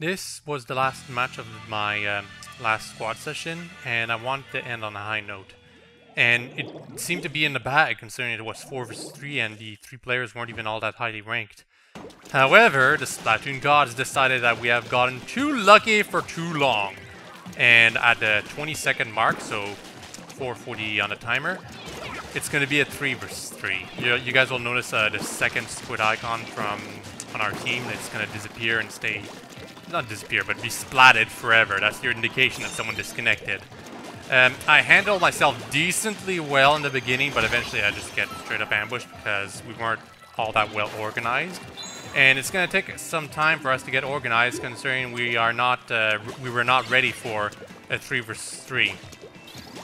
This was the last match of my last squad session, and I wanted to end on a high note. And it seemed to be in the bag, considering it was 4 vs 3 and the 3 players weren't even all that highly ranked. However, the Splatoon gods decided that we have gotten too lucky for too long. And at the 20-second mark, so 4:40 on the timer, it's going to be a 3 vs 3. You guys will notice the second squid icon on our team. It's going to disappear and stay, not disappear, but be splatted forever. That's your indication that someone disconnected. I handled myself decently well in the beginning, but eventually I just get straight up ambushed because we weren't all that well organized. And it's going to take some time for us to get organized, considering we were not ready for a 3 vs 3.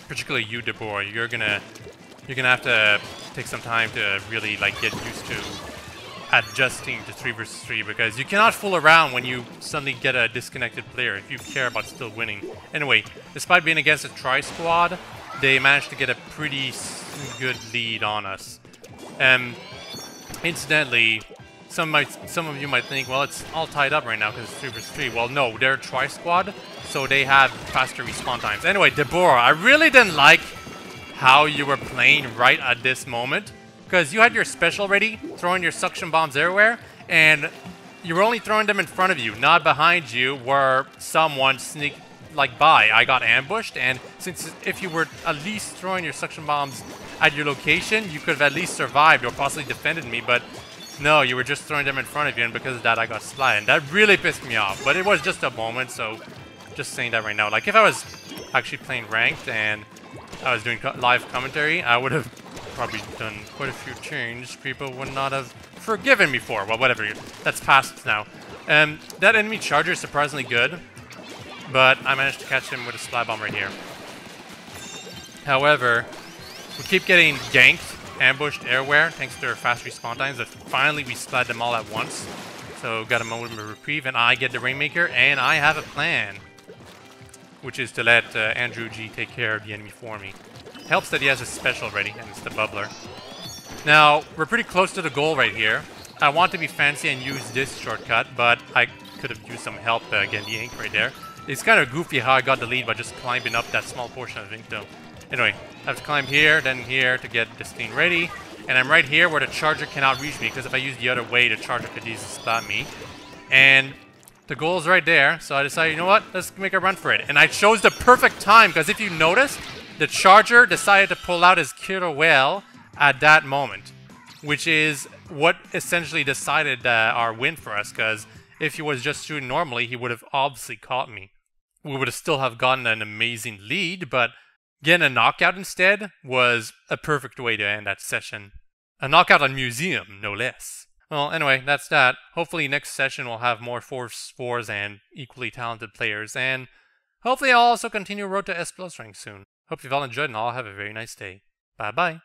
Particularly you, Deborah. You're gonna have to take some time to really get used to adjusting to 3 vs 3, because you cannot fool around when you suddenly get a disconnected player if you care about still winning. Anyway, despite being against a tri-squad, they managed to get a pretty good lead on us. Incidentally, some of you might think, well, it's all tied up right now because it's 3 vs 3. Well, no, they're a tri-squad, so they have faster respawn times. Anyway, Deborah, I really didn't like how you were playing right at this moment, because you had your special ready, throwing your suction bombs everywhere, and you were only throwing them in front of you, not behind you, where someone sneaked by. I got ambushed, and since if you were at least throwing your suction bombs at your location, you could have at least survived or possibly defended me, but no, you were just throwing them in front of you, and because of that, I got splatted. And that really pissed me off, but it was just a moment, so just saying that right now. Like, if I was actually playing ranked and I was doing live commentary, I would have probably done quite a few changes people would not have forgiven me for. Well, whatever. That's past now. That enemy charger is surprisingly good, but I managed to catch him with a splat bomb right here. However, we keep getting ganked, ambushed everywhere, thanks to their fast respawn times, but finally we splat them all at once. So got a moment of reprieve, and I get the Rainmaker, and I have a plan, which is to let Andrew G take care of the enemy for me. Helps that he has a special ready, and it's the bubbler. Now, we're pretty close to the goal right here. I want to be fancy and use this shortcut, but I could have used some help getting the ink right there. It's kind of goofy how I got the lead by just climbing up that small portion of ink, though. Anyway, I have to climb here, then here to get this thing ready. And I'm right here where the charger cannot reach me, because if I use the other way, the charger could easily splat me. And the goal's right there, so I decided, you know what, let's make a run for it. And I chose the perfect time, because if you noticed, the charger decided to pull out his killer whale at that moment, which is what essentially decided our win for us, because if he was just shooting normally, he would have obviously caught me. We would have still have gotten an amazing lead, but getting a knockout instead was a perfect way to end that session. A knockout on Museum, no less. Well, anyway, that's that. Hopefully next session we'll have more 4s and equally talented players, and hopefully I'll also continue Road to S+ rank soon. Hope you've all enjoyed, and all have a very nice day. Bye-bye.